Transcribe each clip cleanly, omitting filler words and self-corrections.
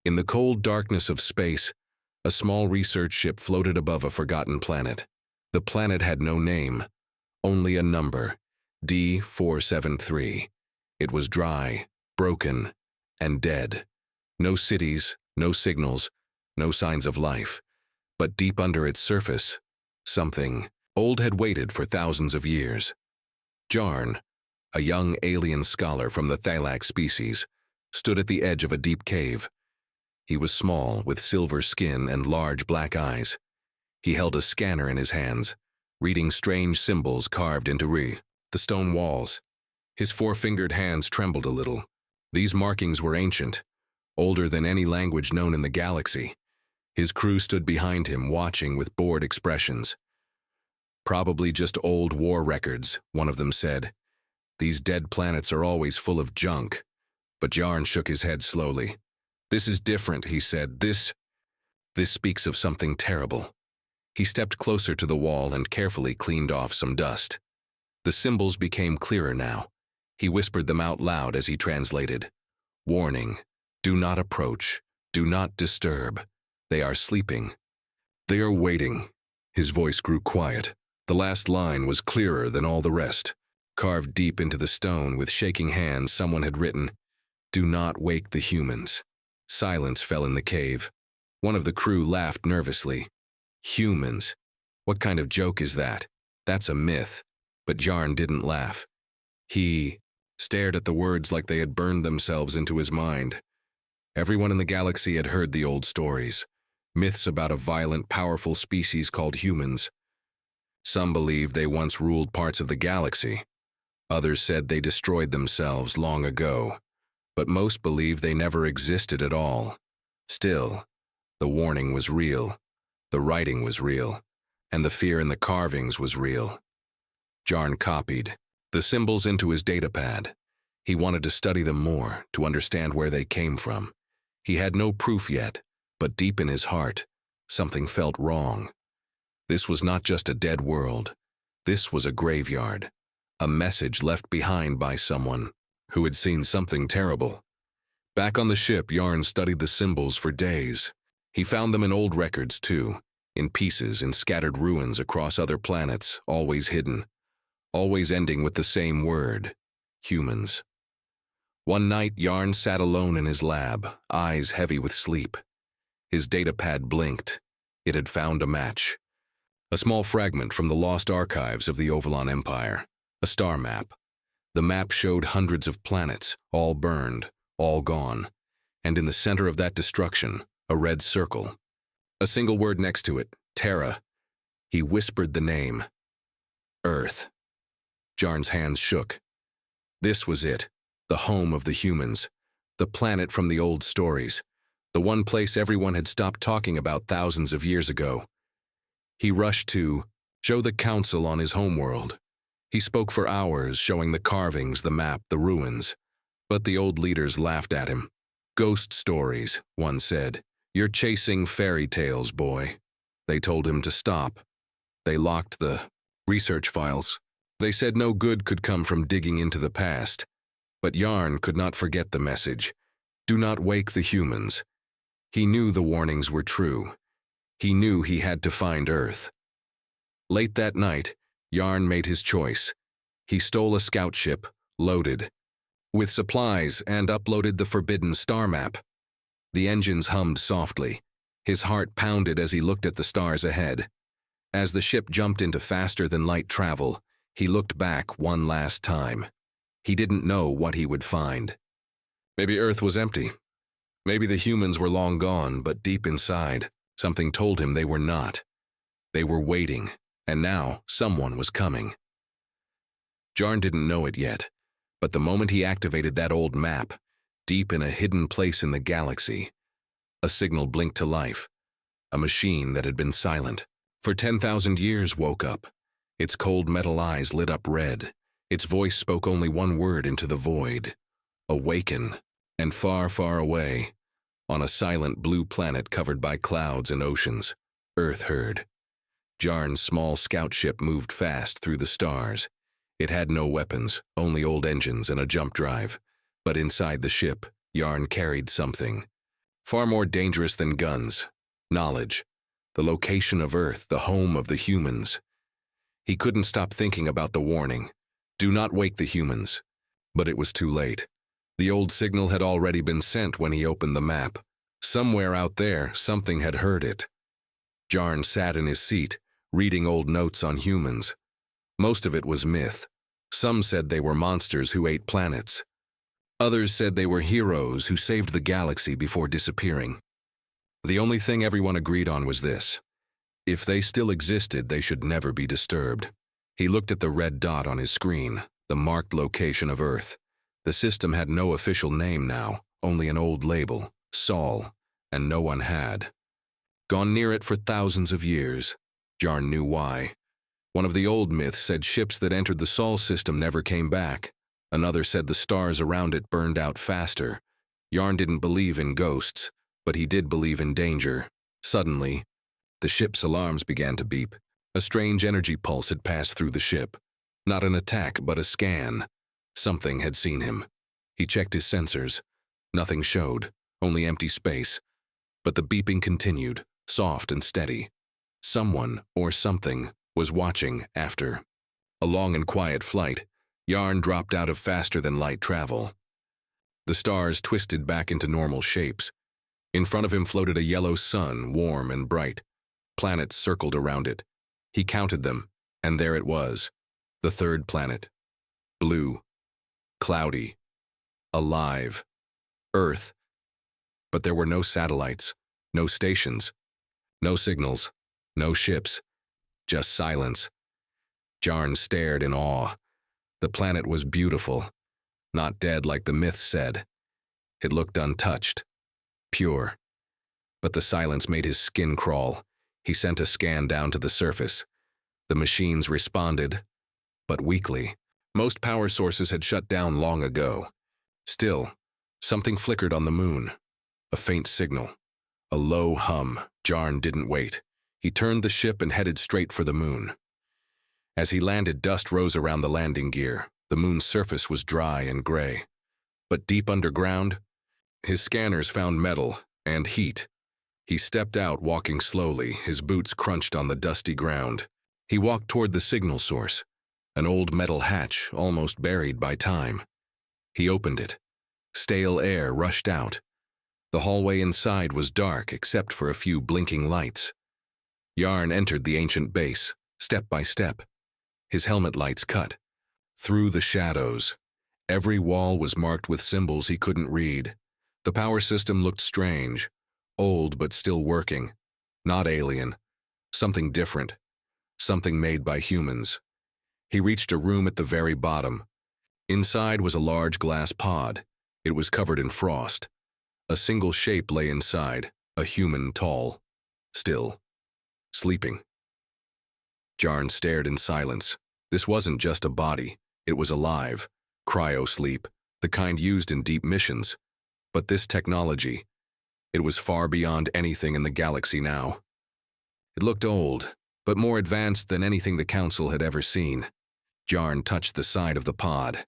In the cold darkness of space, a small research ship floated above a forgotten planet. The planet had no name, only a number, D473. It was dry, broken, and dead. No cities, no signals, no signs of life. But deep under its surface, something old had waited for thousands of years. Jarn, a young alien scholar from the Thalak species, stood at the edge of a deep cave. He was small, with silver skin and large black eyes. He held a scanner in his hands, reading strange symbols carved into the stone walls. His four-fingered hands trembled a little. These markings were ancient, older than any language known in the galaxy. His crew stood behind him, watching with bored expressions. "Probably just old war records," one of them said. "These dead planets are always full of junk." But Jarn shook his head slowly. "This is different," he said. This speaks of something terrible." He stepped closer to the wall and carefully cleaned off some dust. The symbols became clearer now. He whispered them out loud as he translated. "Warning, do not approach, do not disturb. They are sleeping. They are waiting." His voice grew quiet. The last line was clearer than all the rest. Carved deep into the stone with shaking hands, someone had written, "Do not wake the humans." Silence fell in the cave. One of the crew laughed nervously. "Humans? What kind of joke is that? That's a myth." But Jarn didn't laugh. He stared at the words like they had burned themselves into his mind. Everyone in the galaxy had heard the old stories, myths about a violent, powerful species called humans. Some believed they once ruled parts of the galaxy. Others said they destroyed themselves long ago. But most believed they never existed at all. Still, the warning was real, the writing was real, and the fear in the carvings was real. Jarn copied the symbols into his datapad. He wanted to study them more, to understand where they came from. He had no proof yet, but deep in his heart, something felt wrong. This was not just a dead world. This was a graveyard, a message left behind by someone who had seen something terrible. Back on the ship, Jarn studied the symbols for days. He found them in old records, too, in pieces, in scattered ruins across other planets, always hidden, always ending with the same word, humans. One night, Jarn sat alone in his lab, eyes heavy with sleep. His datapad blinked. It had found a match. A small fragment from the lost archives of the Ovalon Empire, a star map. The map showed hundreds of planets, all burned, all gone, and in the center of that destruction, a red circle. A single word next to it, Terra. He whispered the name. Earth. Jarn's hands shook. This was it, the home of the humans, the planet from the old stories, the one place everyone had stopped talking about thousands of years ago. He rushed to show the council on his homeworld. He spoke for hours, showing the carvings, the map, the ruins. But the old leaders laughed at him. "Ghost stories," one said. "You're chasing fairy tales, boy." They told him to stop. They locked the research files. They said no good could come from digging into the past. But Jarn could not forget the message. Do not wake the humans. He knew the warnings were true. He knew he had to find Earth. Late that night, Jarn made his choice. He stole a scout ship, loaded with supplies, and uploaded the forbidden star map. The engines hummed softly. His heart pounded as he looked at the stars ahead. As the ship jumped into faster-than-light travel, he looked back one last time. He didn't know what he would find. Maybe Earth was empty. Maybe the humans were long gone, but deep inside, something told him they were not. They were waiting, and now someone was coming. Jarn didn't know it yet, but the moment he activated that old map, deep in a hidden place in the galaxy, a signal blinked to life. A machine that had been silent for 10,000 years woke up. Its cold metal eyes lit up red. Its voice spoke only one word into the void. Awaken. And far, far away, on a silent blue planet covered by clouds and oceans, Earth heard. Jarn's small scout ship moved fast through the stars. It had no weapons, only old engines and a jump drive. But inside the ship, Jarn carried something. Far more dangerous than guns. Knowledge. The location of Earth, the home of the humans. He couldn't stop thinking about the warning. Do not wake the humans. But it was too late. The old signal had already been sent when he opened the map. Somewhere out there, something had heard it. Jarn sat in his seat, reading old notes on humans. Most of it was myth. Some said they were monsters who ate planets. Others said they were heroes who saved the galaxy before disappearing. The only thing everyone agreed on was this. If they still existed, they should never be disturbed. He looked at the red dot on his screen, the marked location of Earth. The system had no official name now, only an old label, Sol, and no one had gone near it for thousands of years. Jarn knew why. One of the old myths said ships that entered the Sol system never came back. Another said the stars around it burned out faster. Jarn didn't believe in ghosts, but he did believe in danger. Suddenly, the ship's alarms began to beep. A strange energy pulse had passed through the ship. Not an attack, but a scan. Something had seen him. He checked his sensors. Nothing showed, only empty space. But the beeping continued, soft and steady. Someone, or something, was watching after. A long and quiet flight. Jarn dropped out of faster-than-light travel. The stars twisted back into normal shapes. In front of him floated a yellow sun, warm and bright. Planets circled around it. He counted them, and there it was. The third planet. Blue. Cloudy. Alive. Earth. But there were no satellites, no stations, no signals, no ships, just silence. Jarn stared in awe. The planet was beautiful, not dead like the myths said. It looked untouched, pure. But the silence made his skin crawl. He sent a scan down to the surface. The machines responded, but weakly. Most power sources had shut down long ago. Still, something flickered on the moon. A faint signal. A low hum. Jarn didn't wait. He turned the ship and headed straight for the moon. As he landed, dust rose around the landing gear. The moon's surface was dry and gray. But deep underground, his scanners found metal and heat. He stepped out, walking slowly, his boots crunched on the dusty ground. He walked toward the signal source, an old metal hatch almost buried by time. He opened it. Stale air rushed out. The hallway inside was dark except for a few blinking lights. Jarn entered the ancient base, step by step. His helmet lights cut. Through the shadows. Every wall was marked with symbols he couldn't read. The power system looked strange, old but still working. Not alien. Something different. Something made by humans. He reached a room at the very bottom. Inside was a large glass pod. It was covered in frost. A single shape lay inside, a human tall. Still. Sleeping. Jarn stared in silence. This wasn't just a body. It was alive. Cryo-sleep, the kind used in deep missions. But this technology, it was far beyond anything in the galaxy now. It looked old, but more advanced than anything the Council had ever seen. Jarn touched the side of the pod.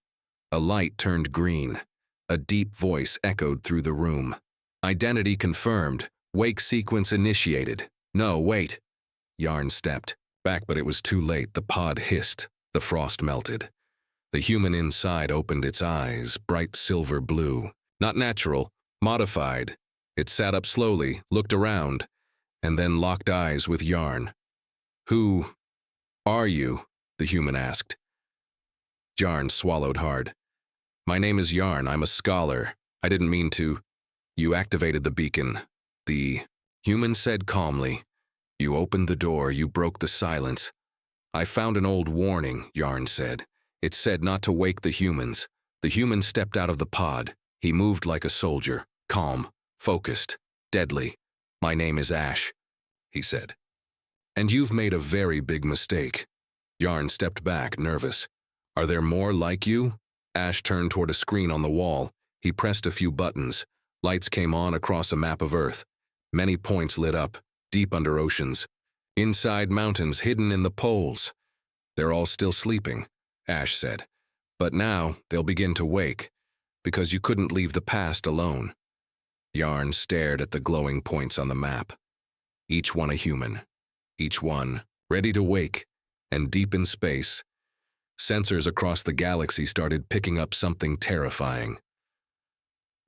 A light turned green. A deep voice echoed through the room. Identity confirmed. Wake sequence initiated. No, wait. Jarn stepped back, but it was too late. The pod hissed. The frost melted. The human inside opened its eyes, bright silver blue. Not natural, modified. It sat up slowly, looked around, and then locked eyes with Jarn. Who are you? The human asked. Jarn swallowed hard. My name is Jarn. I'm a scholar. I didn't mean to. You activated the beacon. The human said calmly. You opened the door. You broke the silence. I found an old warning, Jarn said. It said not to wake the humans. The human stepped out of the pod. He moved like a soldier, calm, focused, deadly. My name is Ash, he said. And you've made a very big mistake. Jarn stepped back, nervous. Are there more like you? Ash turned toward a screen on the wall. He pressed a few buttons. Lights came on across a map of Earth. Many points lit up, deep under oceans. Inside mountains hidden in the poles. They're all still sleeping, Ash said. But now they'll begin to wake, because you couldn't leave the past alone. Yarn stared at the glowing points on the map. Each one a human. Each one ready to wake. And deep in space, sensors across the galaxy started picking up something terrifying.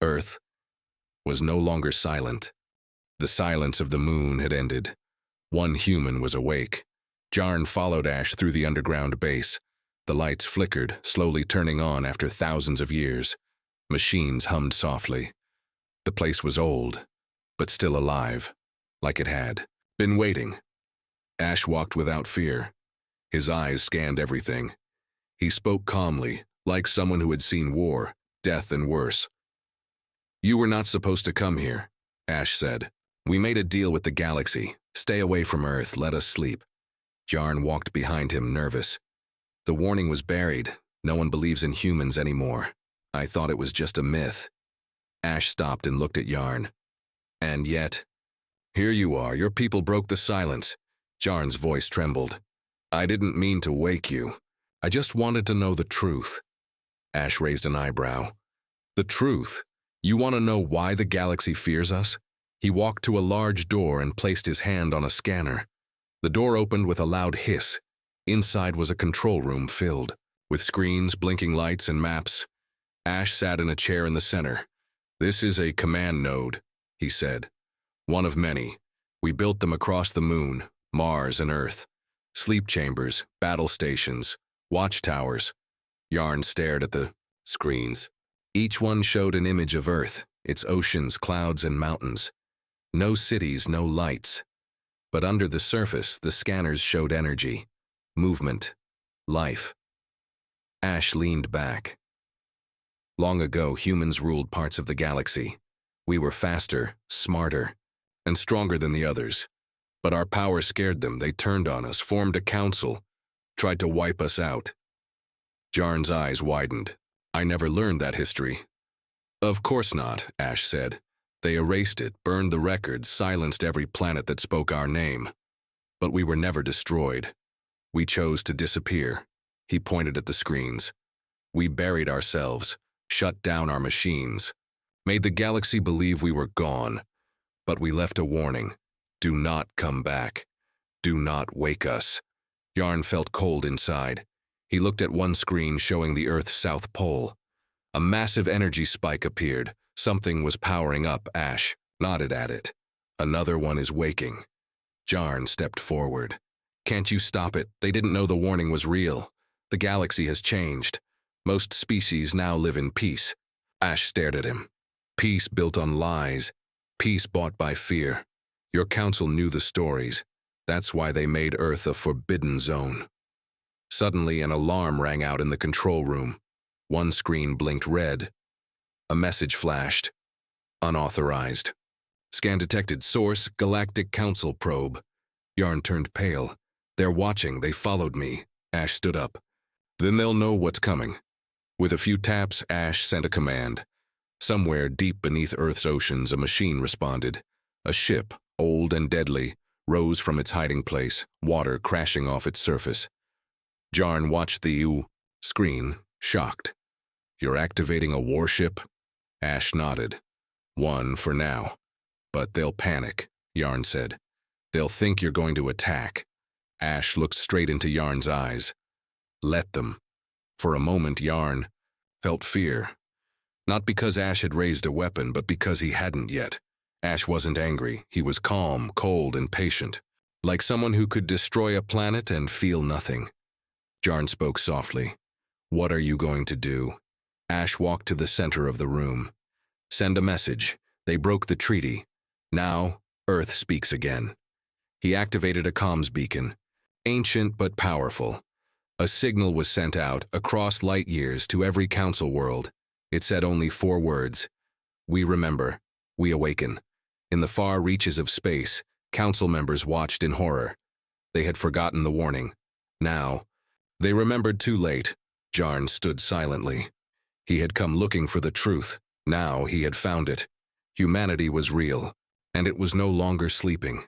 Earth was no longer silent. The silence of the moon had ended. One human was awake. Jarn followed Ash through the underground base. The lights flickered, slowly turning on after thousands of years. Machines hummed softly. The place was old, but still alive, like it had been waiting. Ash walked without fear. His eyes scanned everything. He spoke calmly, like someone who had seen war, death, and worse. "You were not supposed to come here," Ash said. "We made a deal with the galaxy. Stay away from Earth, let us sleep." Jarn walked behind him, nervous. "The warning was buried. No one believes in humans anymore. I thought it was just a myth." Ash stopped and looked at Yarn. "And yet, here you are. Your people broke the silence." Jarn's voice trembled. "I didn't mean to wake you. I just wanted to know the truth." Ash raised an eyebrow. "The truth? You want to know why the galaxy fears us?" He walked to a large door and placed his hand on a scanner. The door opened with a loud hiss. Inside was a control room filled with screens, blinking lights, and maps. Ash sat in a chair in the center. "This is a command node," he said. "One of many. We built them across the moon, Mars, and Earth. Sleep chambers, battle stations, watchtowers." Yarn stared at the screens. Each one showed an image of Earth, its oceans, clouds, and mountains. No cities, no lights. But under the surface, the scanners showed energy, movement, life. Ash leaned back. Long ago, humans ruled parts of the galaxy. We were faster, smarter, and stronger than the others. But our power scared them. They turned on us, formed a council, tried to wipe us out. Jarn's eyes widened. "I never learned that history." "Of course not," Ash said. "They erased it, burned the records, silenced every planet that spoke our name. But we were never destroyed. We chose to disappear." He pointed at the screens. "We buried ourselves, shut down our machines, made the galaxy believe we were gone. But we left a warning. Do not come back. Do not wake us." Yarn felt cold inside. He looked at one screen showing the Earth's south pole. A massive energy spike appeared. Something was powering up. Ash nodded at it. "Another one is waking." Jarn stepped forward. "Can't you stop it? They didn't know the warning was real. The galaxy has changed. Most species now live in peace." Ash stared at him. "Peace built on lies. Peace bought by fear. Your council knew the stories. That's why they made Earth a forbidden zone." Suddenly, an alarm rang out in the control room. One screen blinked red. A message flashed. "Unauthorized. Scan detected. Source, Galactic Council probe." Yarn turned pale. "They're watching. They followed me." Ash stood up. "Then they'll know what's coming." With a few taps, Ash sent a command. Somewhere deep beneath Earth's oceans, a machine responded. A ship, old and deadly, rose from its hiding place, water crashing off its surface. Jarn watched the screen, shocked. "You're activating a warship?" Ash nodded. "One for now. But they'll panic," Yarn said. "They'll think you're going to attack." Ash looked straight into Yarn's eyes. "Let them." For a moment, Yarn felt fear. Not because Ash had raised a weapon, but because he hadn't yet. Ash wasn't angry. He was calm, cold, and patient. Like someone who could destroy a planet and feel nothing. Jarn spoke softly. "What are you going to do?" Ash walked to the center of the room. "Send a message. They broke the treaty. Now, Earth speaks again." He activated a comms beacon. Ancient but powerful. A signal was sent out across light years to every council world. It said only 4 words. "We remember. We awaken." In the far reaches of space, council members watched in horror. They had forgotten the warning. Now, they remembered too late. Jarn stood silently. He had come looking for the truth. Now he had found it. Humanity was real, and it was no longer sleeping.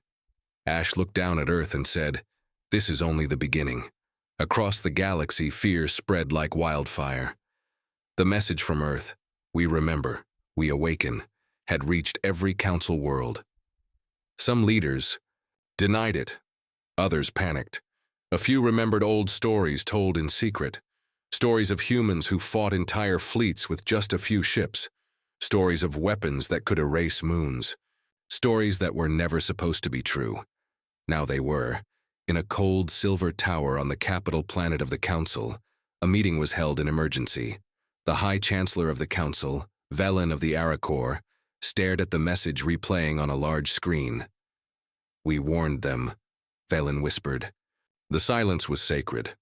Ash looked down at Earth and said, "This is only the beginning." Across the galaxy, fear spread like wildfire. The message from Earth: "We remember. We awaken." had reached every council world. Some leaders denied it. Others panicked. A few remembered old stories told in secret. Stories of humans who fought entire fleets with just a few ships. Stories of weapons that could erase moons. Stories that were never supposed to be true. Now they were. In a cold silver tower on the capital planet of the Council, a meeting was held in emergency. The High Chancellor of the Council, Velen of the Aracor, stared at the message replaying on a large screen. "We warned them," Velen whispered. The silence was sacred.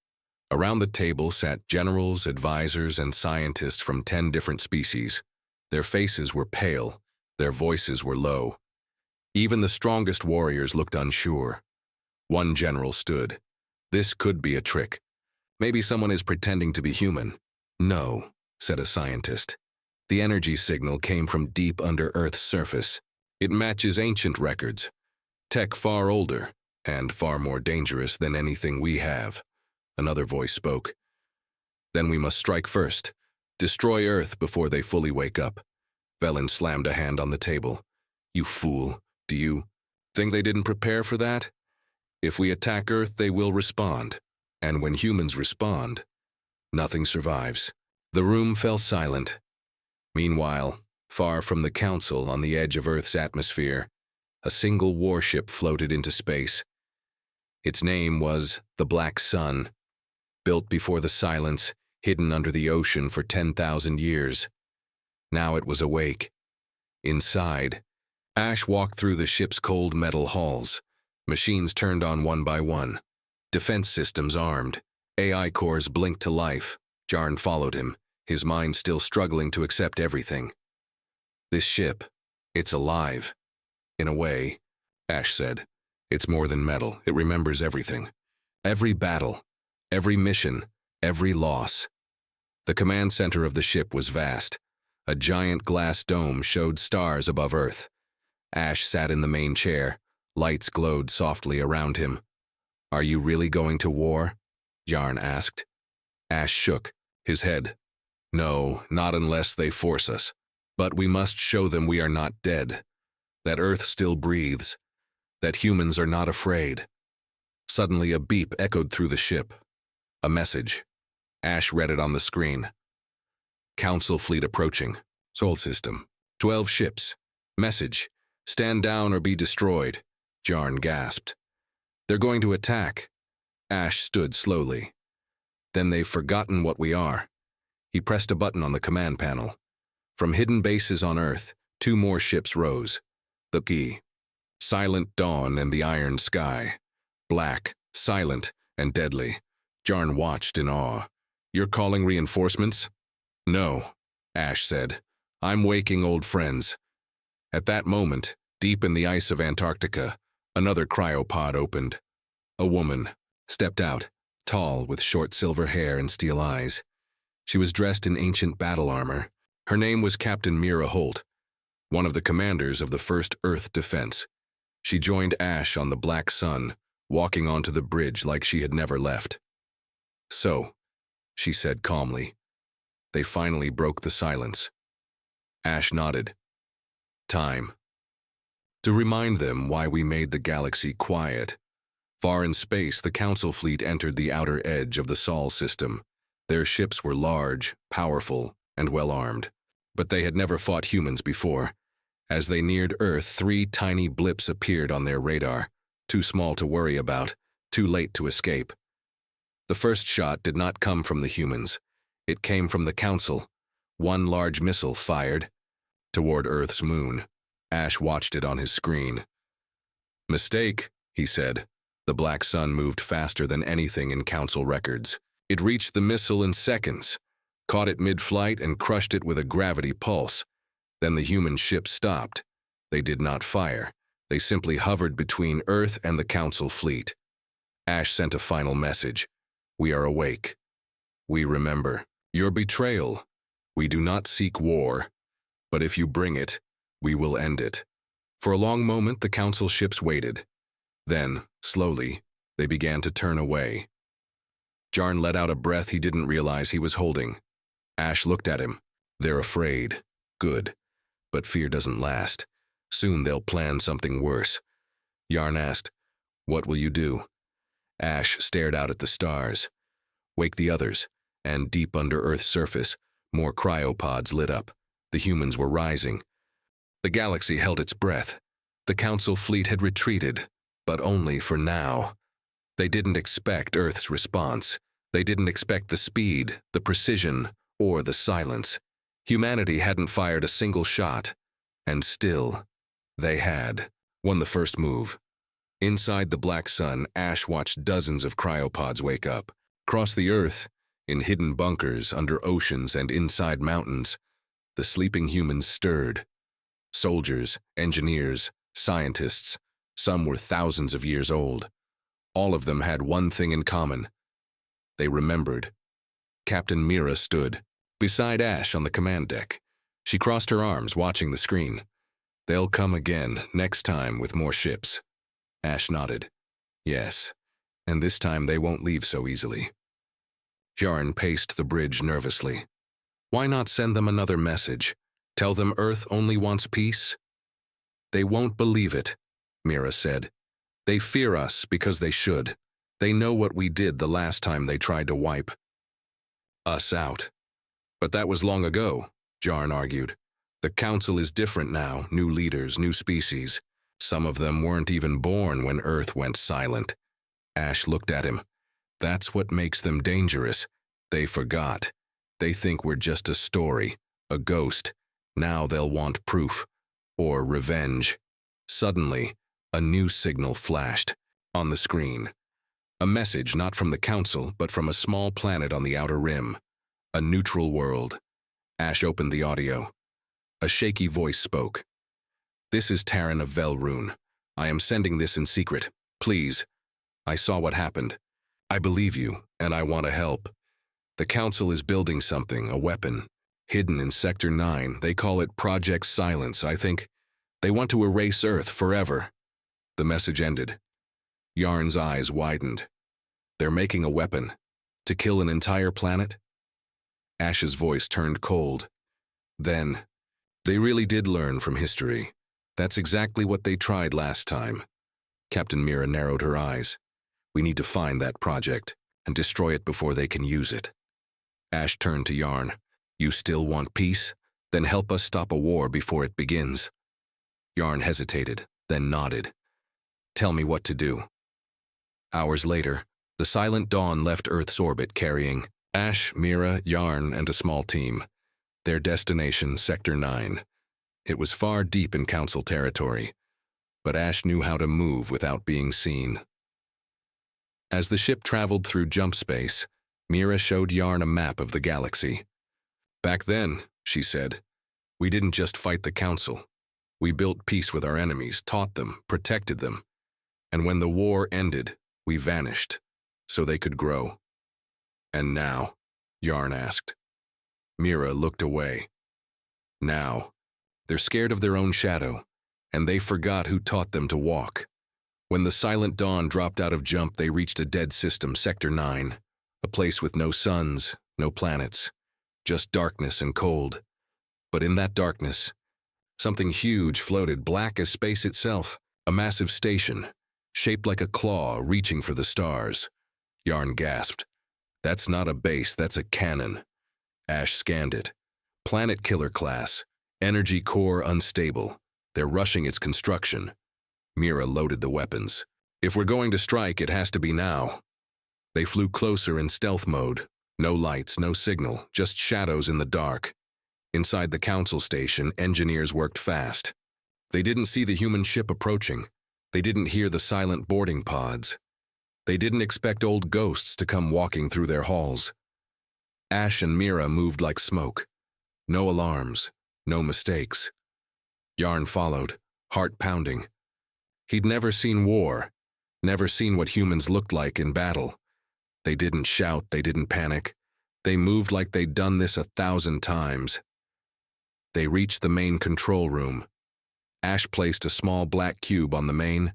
Around the table sat generals, advisors, and scientists from 10 different species. Their faces were pale, their voices were low. Even the strongest warriors looked unsure. One general stood. "This could be a trick. Maybe someone is pretending to be human." "No," said a scientist. "The energy signal came from deep under Earth's surface. It matches ancient records. Tech far older, and far more dangerous than anything we have." Another voice spoke. "Then we must strike first. Destroy Earth before they fully wake up." Velen slammed a hand on the table. "You fool. Do you think they didn't prepare for that? If we attack Earth, they will respond. And when humans respond, nothing survives." The room fell silent. Meanwhile, far from the Council on the edge of Earth's atmosphere, a single warship floated into space. Its name was the Black Sun, built before the silence, hidden under the ocean for 10,000 years. Now it was awake. Inside, Ash walked through the ship's cold metal halls. Machines turned on one by one. Defense systems armed. AI cores blinked to life. Jarn followed him, his mind still struggling to accept everything. "This ship, it's alive." "In a way," Ash said. "It's more than metal. It remembers everything. Every battle, every mission, every loss." The command center of the ship was vast. A giant glass dome showed stars above Earth. Ash sat in the main chair. Lights glowed softly around him. "Are you really going to war?" Jarn asked. Ash shook his head. "No, not unless they force us. But we must show them we are not dead, that Earth still breathes, that humans are not afraid." Suddenly a beep echoed through the ship. A message. Ash read it on the screen. "Council fleet approaching. Sol system. 12 ships. Message. Stand down or be destroyed." Jarn gasped. "They're going to attack." Ash stood slowly. "Then they've forgotten what we are." He pressed a button on the command panel. From hidden bases on Earth, 2 more ships rose. The key. Silent Dawn and the Iron Sky. Black, silent, and deadly. Jarn watched in awe. "You're calling reinforcements?" "No," Ash said. "I'm waking old friends." At that moment, deep in the ice of Antarctica, another cryopod opened. A woman stepped out, tall, with short silver hair and steel eyes. She was dressed in ancient battle armor. Her name was Captain Mira Holt, one of the commanders of the 1st Earth Defense. She joined Ash on the Black Sun, walking onto the bridge like she had never left. "So," she said calmly. They finally broke the silence. Ash nodded. "Time. To remind them why we made the galaxy quiet." Far in space, the Council fleet entered the outer edge of the Sol system. Their ships were large, powerful, and well-armed. But they had never fought humans before. As they neared Earth, 3 tiny blips appeared on their radar, too small to worry about, too late to escape. The first shot did not come from the humans. It came from the Council. One large missile fired toward Earth's moon. Ash watched it on his screen. "Mistake," he said. The Black Sun moved faster than anything in Council records. It reached the missile in seconds, caught it mid-flight and crushed it with a gravity pulse. Then the human ship stopped. They did not fire. They simply hovered between Earth and the Council fleet. Ash sent a final message. "We are awake. We remember your betrayal. We do not seek war, but if you bring it, we will end it." For a long moment, the Council ships waited. Then, slowly, they began to turn away. Jarn let out a breath he didn't realize he was holding. Ash looked at him. "They're afraid. Good. But fear doesn't last. Soon they'll plan something worse. Yarn asked, "What will you do?" Ash stared out at the stars. "Wake the others," and deep under Earth's surface, more cryopods lit up. The humans were rising. The galaxy held its breath. The Council fleet had retreated, but only for now. They didn't expect Earth's response. They didn't expect the speed, the precision, or the silence. Humanity hadn't fired a single shot, and still, they had won the first move. Inside the black sun, Ash watched dozens of cryopods wake up. Across the Earth, in hidden bunkers, under oceans, and inside mountains, the sleeping humans stirred. Soldiers, engineers, scientists, some were thousands of years old. All of them had one thing in common. They remembered. Captain Mira stood beside Ash on the command deck. She crossed her arms, watching the screen. "They'll come again, next time, with more ships." Ash nodded. "Yes, and this time they won't leave so easily." Yarn paced the bridge nervously. Why not send them another message? Tell them Earth only wants peace? "They won't believe it," Mira said. "They fear us because they should. They know what we did the last time they tried to wipe us out." "But that was long ago," Yarn argued. "The Council is different now, new leaders, new species. Some of them weren't even born when Earth went silent." Ash looked at him. "That's what makes them dangerous. They forgot. They think we're just a story, a ghost. Now they'll want proof. Or revenge." Suddenly, a new signal flashed on the screen. A message not from the Council, but from a small planet on the outer rim. A neutral world. Ash opened the audio. A shaky voice spoke. "This is Taryn of Velrune. I am sending this in secret. Please. I saw what happened. I believe you, and I want to help. The Council is building something, a weapon, hidden in Sector 9. They call it Project Silence, I think. They want to erase Earth forever." The message ended. Yarn's eyes widened. "They're making a weapon. To kill an entire planet?" Ash's voice turned cold. Then, "They really did learn from history. That's exactly what they tried last time." Captain Mira narrowed her eyes. "We need to find that project and destroy it before they can use it." Ash turned to Yarn. "You still want peace? Then help us stop a war before it begins." Yarn hesitated, then nodded. "Tell me what to do." Hours later, the Silent Dawn left Earth's orbit carrying Ash, Mira, Yarn, and a small team. Their destination, Sector 9. It was far deep in Council territory, but Ash knew how to move without being seen. As the ship traveled through jump space, Mira showed Yarn a map of the galaxy. "Back then," she said, "we didn't just fight the Council. We built peace with our enemies, taught them, protected them. And when the war ended, we vanished, so they could grow." "And now?" Yarn asked. Mira looked away. "Now, they're scared of their own shadow, and they forgot who taught them to walk. When the Silent Dawn dropped out of jump, they reached a dead system, Sector 9, a place with no suns, no planets, just darkness and cold. But in that darkness, something huge floated, black as space itself, a massive station, shaped like a claw reaching for the stars." Yarn gasped. "That's not a base, that's a cannon." Ash scanned it. "Planet killer class, energy core unstable. They're rushing its construction." Mira loaded the weapons. "If we're going to strike, it has to be now." They flew closer in stealth mode. No lights, no signal, just shadows in the dark. Inside the Council station, engineers worked fast. They didn't see the human ship approaching. They didn't hear the silent boarding pods. They didn't expect old ghosts to come walking through their halls. Ash and Mira moved like smoke. No alarms, no mistakes. Yarn followed, heart pounding. He'd never seen war, never seen what humans looked like in battle. They didn't shout, they didn't panic. They moved like they'd done this 1,000 times. They reached the main control room. Ash placed a small black cube on the main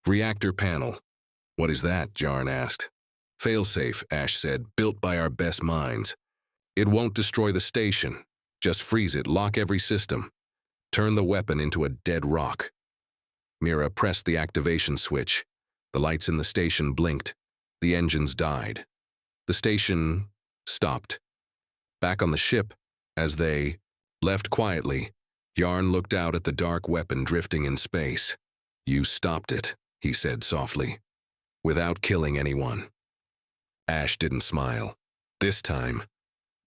reactor panel. "What is that?" Yarn asked. "Failsafe," Ash said, "built by our best minds. It won't destroy the station. Just freeze it, lock every system. Turn the weapon into a dead rock. Mira pressed the activation switch. The lights in the station blinked. The engines died. The station stopped. Back on the ship, as they left quietly, Yarn looked out at the dark weapon drifting in space. "You stopped it," he said softly, "without killing anyone." Ash didn't smile. This time.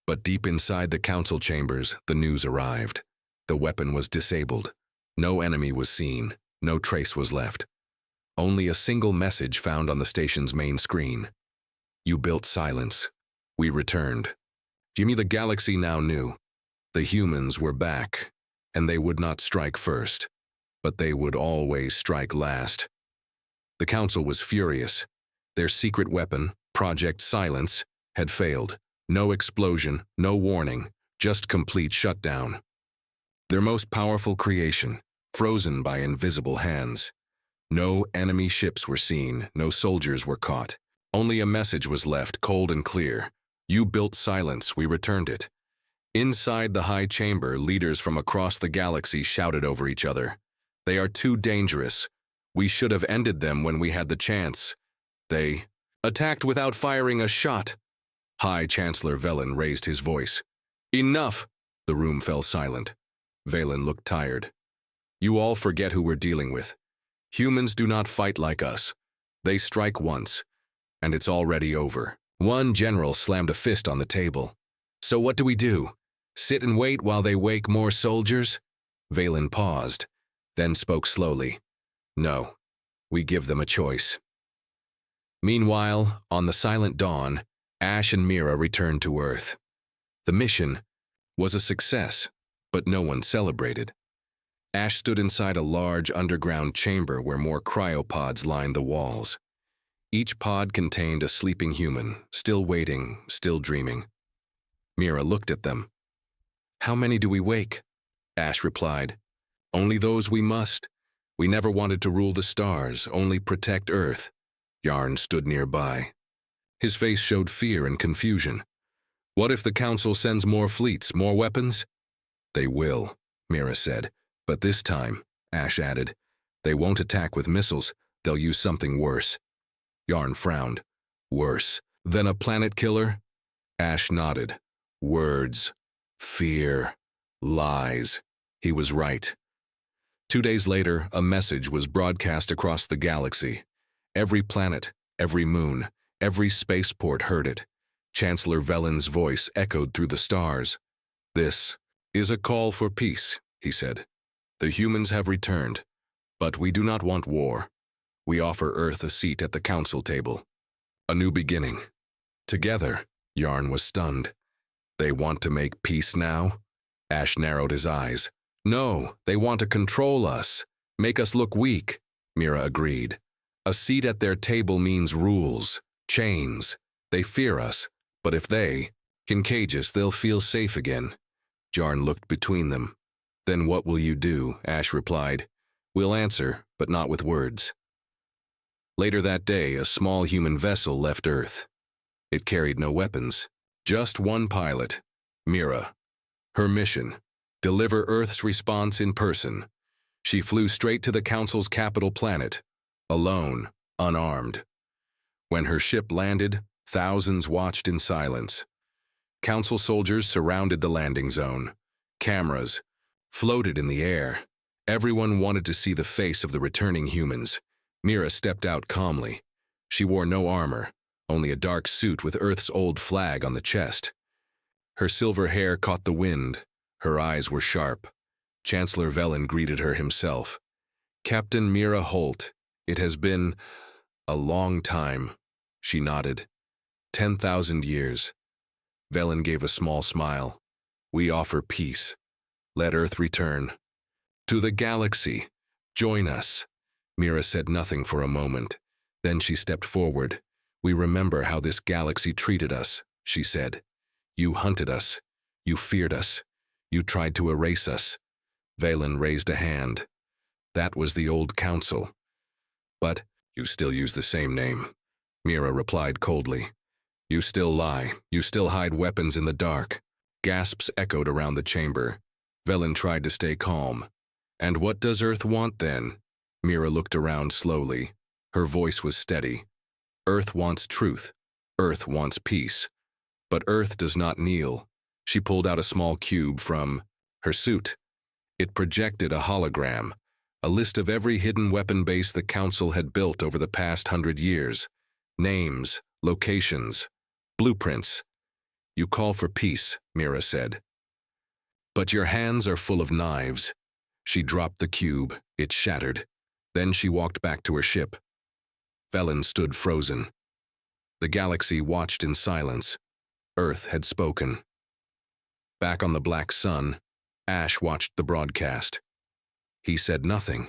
But deep inside the council chambers, the news arrived. The weapon was disabled. No enemy was seen. No trace was left. Only a single message found on the station's main screen. "You built silence. We returned." Jimmy, the galaxy now knew. The humans were back, and they would not strike first, but they would always strike last. The council was furious. Their secret weapon, Project Silence, had failed. No explosion, no warning, just complete shutdown. Their most powerful creation, frozen by invisible hands. No enemy ships were seen, no soldiers were caught. Only a message was left, cold and clear. "You built silence, we returned it." Inside the high chamber, leaders from across the galaxy shouted over each other. "They are too dangerous. We should have ended them when we had the chance. They attacked without firing a shot." High Chancellor Velen raised his voice. "Enough!" The room fell silent. Velen looked tired. "You all forget who we're dealing with. Humans do not fight like us. They strike once, and it's already over." One general slammed a fist on the table. "So what do we do? Sit and wait while they wake more soldiers?" Velen paused, then spoke slowly. "No, we give them a choice." Meanwhile, on the silent dawn, Ash and Mira returned to Earth. The mission was a success, but no one celebrated. Ash stood inside a large underground chamber where more cryopods lined the walls. Each pod contained a sleeping human, still waiting, still dreaming. Mira looked at them. "How many do we wake?" Ash replied. "Only those we must. We never wanted to rule the stars, only protect Earth." Yarn stood nearby. His face showed fear and confusion. "What if the Council sends more fleets, more weapons?" "They will," Mira said. "But this time," Ash added, "they won't attack with missiles. They'll use something worse." Yarn frowned. "Worse than a planet killer?" Ash nodded. "Words. Fear. Lies." He was right. 2 days later, a message was broadcast across the galaxy. Every planet, every moon, every spaceport heard it. Chancellor Velen's voice echoed through the stars. "This is a call for peace," he said. "The humans have returned, but we do not want war. We offer Earth a seat at the council table. A new beginning. Together." Yarn was stunned. "They want to make peace now?" Ash narrowed his eyes. "No, they want to control us, make us look weak," Mira agreed. "A seat at their table means rules, chains. They fear us, but if they can cage us, they'll feel safe again." Yarn looked between them. "Then what will you do?" Ash replied. "We'll answer, but not with words." Later that day, a small human vessel left Earth. It carried no weapons, just one pilot, Mira. Her mission: deliver Earth's response in person. She flew straight to the Council's capital planet, alone, unarmed. When her ship landed, thousands watched in silence. Council soldiers surrounded the landing zone. Cameras floated in the air. Everyone wanted to see the face of the returning humans. Mira stepped out calmly. She wore no armor, only a dark suit with Earth's old flag on the chest. Her silver hair caught the wind. Her eyes were sharp. Chancellor Velen greeted her himself. "Captain Mira Holt, it has been a long time." She nodded. 10,000 years. Velen gave a small smile. "We offer peace. Let Earth return. To the galaxy. Join us." Mira said nothing for a moment. Then she stepped forward. "We remember how this galaxy treated us," she said. "You hunted us. You feared us. You tried to erase us." Velen raised a hand. "That was the old council. But you still use the same name." Mira replied coldly. "You still lie. You still hide weapons in the dark." Gasps echoed around the chamber. Velen tried to stay calm. And what does Earth want then? Mira looked around slowly. Her voice was steady. Earth wants truth. Earth wants peace. But Earth does not kneel. She pulled out a small cube from her suit. It projected a hologram, a list of every hidden weapon base the Council had built over the past 100 years. Names, locations, blueprints. You call for peace, Mira said. But your hands are full of knives. She dropped the cube. It shattered. Then she walked back to her ship. Velen stood frozen. The galaxy watched in silence. Earth had spoken. Back on the Black Sun, Ash watched the broadcast. He said nothing.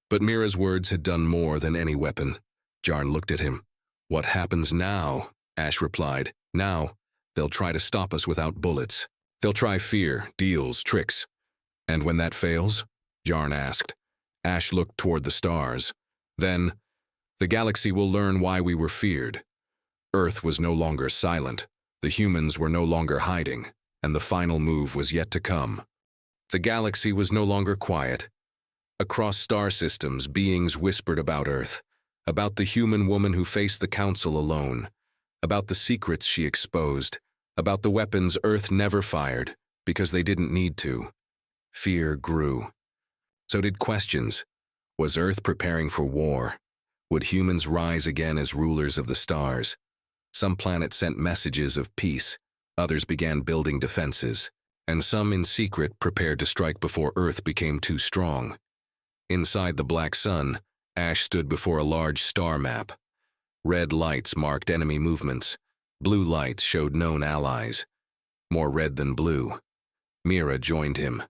But Mira's words had done more than any weapon. Jarn looked at him. What happens now? Ash replied. Now, they'll try to stop us without bullets. They'll try fear, deals, tricks. And when that fails? Jarn asked. Ash looked toward the stars. Then, the galaxy will learn why we were feared. Earth was no longer silent. The humans were no longer hiding, and the final move was yet to come. The galaxy was no longer quiet. Across star systems, beings whispered about Earth, about the human woman who faced the Council alone, about the secrets she exposed, about the weapons Earth never fired because they didn't need to. Fear grew. So did questions. Was Earth preparing for war? Would humans rise again as rulers of the stars? Some planets sent messages of peace, others began building defenses, and some in secret prepared to strike before Earth became too strong. Inside the Black Sun, Ash stood before a large star map. Red lights marked enemy movements. Blue lights showed known allies. More red than blue. Mira joined him.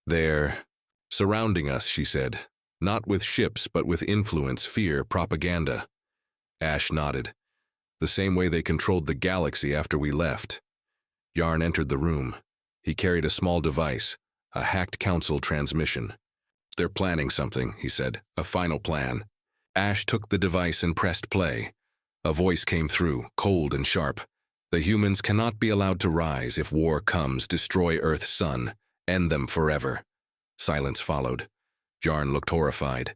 They're surrounding us, she said. Not with ships, but with influence, fear, propaganda. Ash nodded. The same way they controlled the galaxy after we left. Yarn entered the room. He carried a small device, a hacked council transmission. They're planning something, he said, a final plan. Ash took the device and pressed play. A voice came through, cold and sharp. The humans cannot be allowed to rise. If war comes, destroy Earth's sun. End them forever. Silence followed. Yarn looked horrified.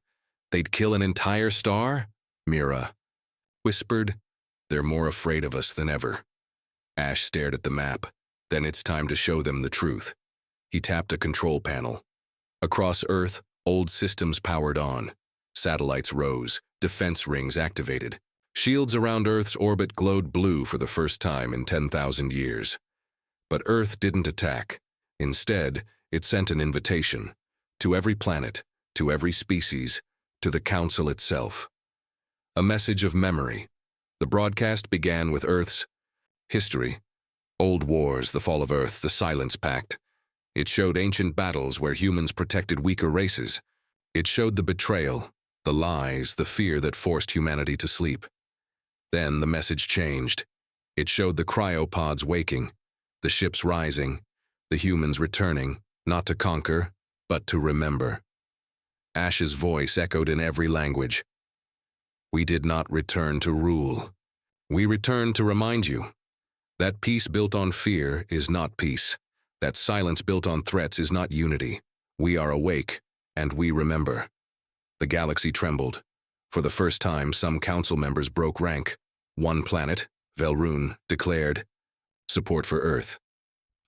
They'd kill an entire star? Mira whispered. They're more afraid of us than ever. Ash stared at the map. Then it's time to show them the truth. He tapped a control panel. Across Earth, old systems powered on. Satellites rose, defense rings activated. Shields around Earth's orbit glowed blue for the first time in 10,000 years. But Earth didn't attack. Instead, it sent an invitation. To every planet, to every species, to the Council itself. A message of memory. The broadcast began with Earth's history. Old wars, the fall of Earth, the Silence Pact. It showed ancient battles where humans protected weaker races. It showed the betrayal, the lies, the fear that forced humanity to sleep. Then the message changed. It showed the cryopods waking, the ships rising, the humans returning, not to conquer, but to remember. Ash's voice echoed in every language. We did not return to rule. We returned to remind you that peace built on fear is not peace. That silence built on threats is not unity. We are awake, and we remember. The galaxy trembled. For the first time, some council members broke rank. One planet, Velrune, declared support for Earth.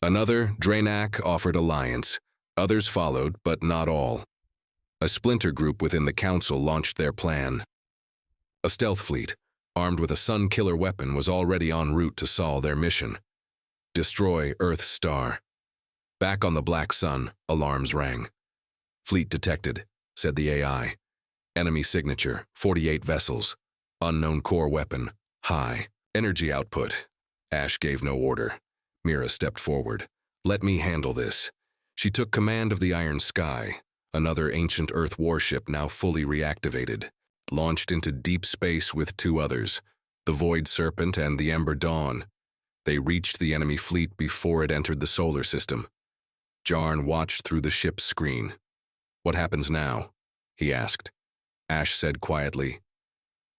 Another, Draenac, offered alliance. Others followed, but not all. A splinter group within the council launched their plan. A stealth fleet, armed with a sun-killer weapon, was already en route to solve their mission. Destroy Earth's star. Back on the Black Sun, alarms rang. Fleet detected, said the AI. Enemy signature, 48 vessels. Unknown core weapon, high. Energy output. Ash gave no order. Mira stepped forward. Let me handle this. She took command of the Iron Sky, another ancient Earth warship now fully reactivated. Launched into deep space with two others, the Void Serpent and the Ember Dawn. They reached the enemy fleet before it entered the solar system. Jarn watched through the ship's screen. What happens now? He asked. Ash said quietly.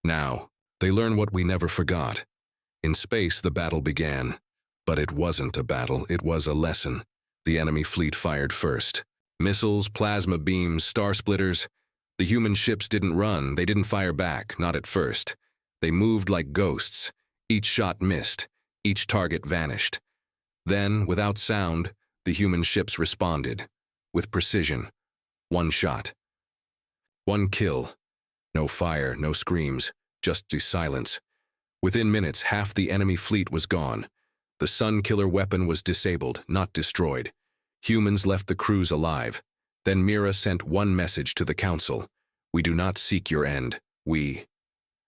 Now, they learn what we never forgot. In space, the battle began. But it wasn't a battle, it was a lesson. The enemy fleet fired first. Missiles, plasma beams, star splitters. The human ships didn't run, they didn't fire back, not at first. They moved like ghosts. Each shot missed, each target vanished. Then, without sound, the human ships responded. With precision. One shot. One kill. No fire, no screams, just silence. Within minutes, half the enemy fleet was gone. The sun killer weapon was disabled, not destroyed. Humans left the cruise alive. Then Mira sent one message to the council. We do not seek your end. We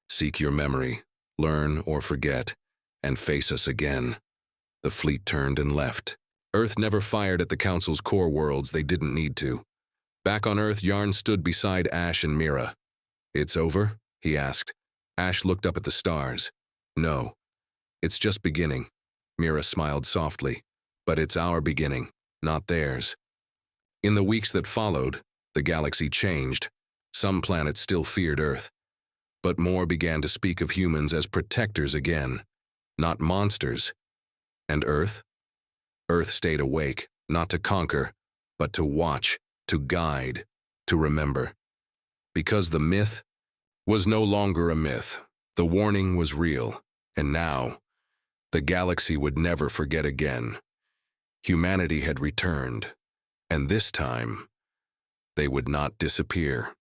seek your memory. Learn or forget, and face us again. The fleet turned and left. Earth never fired at the council's core worlds. They didn't need to. Back on Earth, Yarn stood beside Ash and Mira. It's over? He asked. Ash looked up at the stars. No. It's just beginning. Mira smiled softly. But it's our beginning, not theirs. In the weeks that followed, the galaxy changed. Some planets still feared Earth. But more began to speak of humans as protectors again, not monsters. And Earth? Earth stayed awake, not to conquer, but to watch, to guide, to remember. Because the myth was no longer a myth. The warning was real, and now, the galaxy would never forget again. Humanity had returned, and this time, they would not disappear.